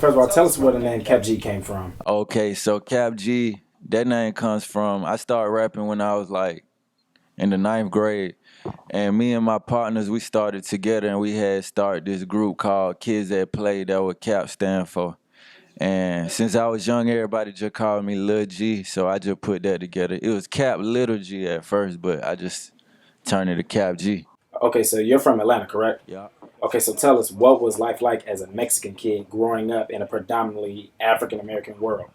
first of all, tell us where the name Kap G came from. Okay, so Kap G, that name comes from, I started rapping when I was like in the ninth grade. And me and my partners, we started together and we had started this group called Kids That Play, that what Cap stand for. And since I was young, everybody just called me Lil G, so I just put that together. It was Cap Little G at first, but I just turned it to Cap G. Okay, so you're from Atlanta, correct? Yeah. Okay, so tell us what was life like as a Mexican kid growing up in a predominantly African American world?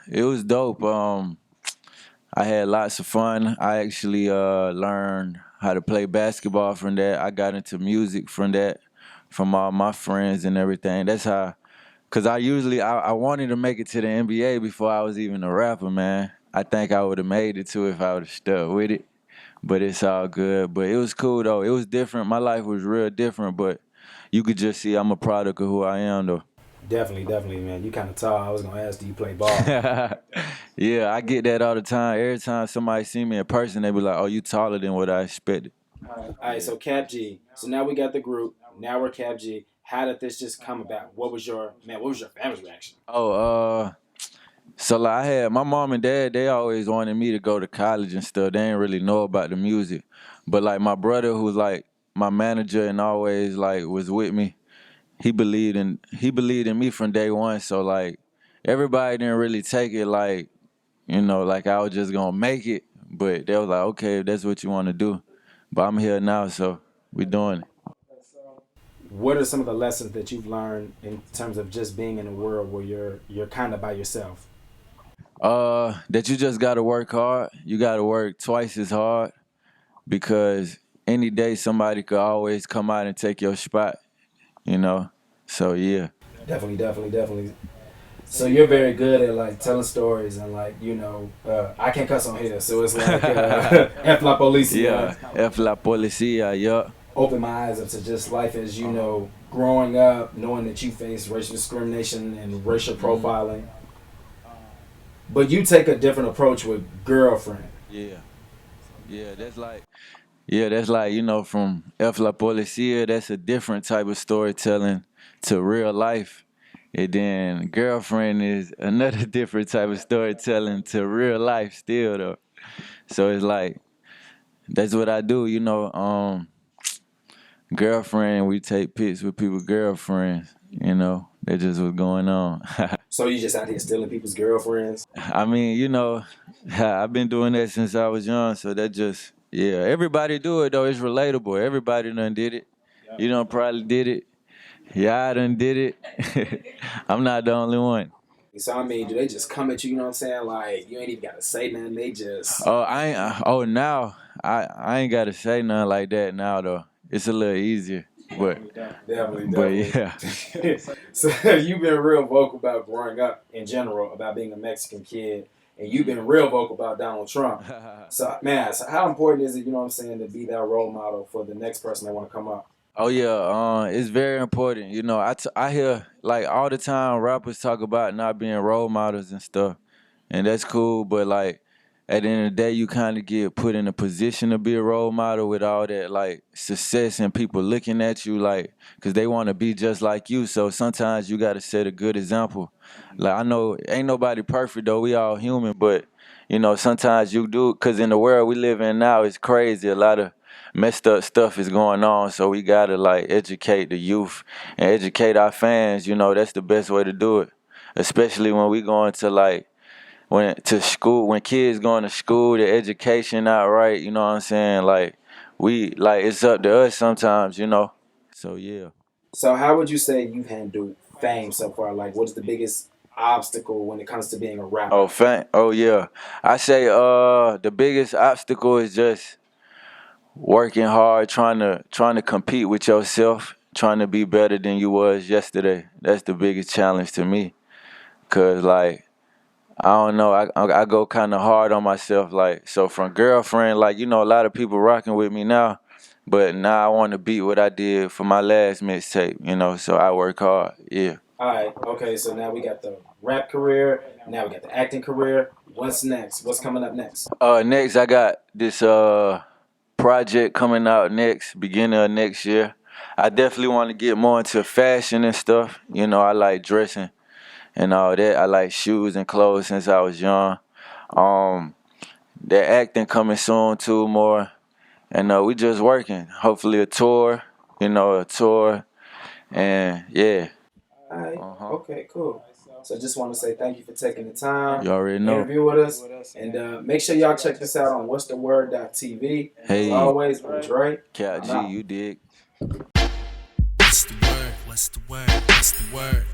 It was dope. I had lots of fun. I actually learned how to play basketball from that. I got into music from that, from all my friends and everything. That's how, cause I wanted to make it to the NBA before I was even a rapper, man. I think I would have made it too if I would have stuck with it. But it's all good. But it was cool though. It was different. My life was real different, but you could just see I'm a product of who I am though. Definitely, definitely, man. You kind of tall. I was gonna ask, do you play ball? Yeah, I get that all the time. Every time somebody see me in person, they be like, "Oh, you taller than what I expected." All right, so Kap G. So now we got the group. Now we're Kap G. How did this just come about? What was your man? What was your family's reaction? Oh, so like I had my mom and dad. They always wanted me to go to college and stuff. They didn't really know about the music, but like my brother, who's like my manager and always like was with me. He believed in me from day one. So like everybody didn't really take it like like I was just gonna make it. But they was like, okay, if that's what you want to do. But I'm here now, so we doing it. What are some of the lessons that you've learned in terms of just being in a world where you're kind of by yourself? That you just gotta work hard. You gotta work twice as hard because any day somebody could always come out and take your spot, you know? So yeah. Definitely, definitely, definitely. So you're very good at like telling stories and like I can't cuss on here, so it's like F la Yeah. policia. F la policía, yeah. Open my eyes up to just life as you know, growing up, knowing that you face racial discrimination and racial profiling. But you take a different approach with girlfriend. Yeah. Yeah, that's like, from F la policía, that's a different type of storytelling to real life. And then girlfriend is another different type of storytelling to real life still though. So it's like that's what I do, girlfriend, we take pics with people's girlfriends, That's just what's going on. So you just out here stealing people's girlfriends. I mean, I've been doing that since I was young, so that just yeah. Everybody do it though. It's relatable. Everybody done did it. You done probably did it. Yeah, I done did it. I'm not the only one. So I mean, do they just come at you? You know what I'm saying? Like you ain't even gotta say nothing. They just Oh, I ain't. Oh, now I ain't gotta say nothing like that now though. It's a little easier, but definitely, but definitely. yeah. So you've been real vocal about growing up in general, about being a Mexican kid, and you've been real vocal about Donald Trump. So man, so how important is it? You know what I'm saying to be that role model for the next person that want to come up? Oh yeah, it's very important. I hear like all the time rappers talk about not being role models and stuff, and that's cool. But like at the end of the day, you kind of get put in a position to be a role model with all that like success and people looking at you like because they want to be just like you. So sometimes you got to set a good example. Like I know ain't nobody perfect though. We all human, but sometimes you do because in the world we live in now, it's crazy. A lot of messed up stuff is going on, so we gotta like educate the youth and educate our fans. That's the best way to do it, especially when we going to like when to school, when kids going to school, the education not right. You know what I'm saying? Like we like it's up to us sometimes. So yeah. So how would you say you handled fame so far? Like, what's the biggest obstacle when it comes to being a Oh, rapper? Oh yeah. I say the biggest obstacle is just working hard, trying to compete with yourself, trying to be better than you was yesterday. That's the biggest challenge to me. Cause like I don't know, I go kind of hard on myself. Like so, from girlfriend, like a lot of people rocking with me now, but now I want to beat what I did for my last mixtape. So I work hard. Yeah. All right, okay. So now we got the rap career. Now we got the acting career. What's next? What's coming up next? Next I got this project coming out next, beginning of next year. I definitely want to get more into fashion and stuff. You know, I like dressing and all that. I like shoes and clothes since I was young. Um, the acting coming soon too more. And we just working. Hopefully a tour, a tour. And yeah. All right. Uh-huh. Okay, cool. So I just want to say thank you for taking the time You already to know. interview with us. And make sure y'all check this out on what'stheword.tv. As Hey. always, with Dre. Kap I'm G, out. you dig? What's the word? What's the word? What's the word?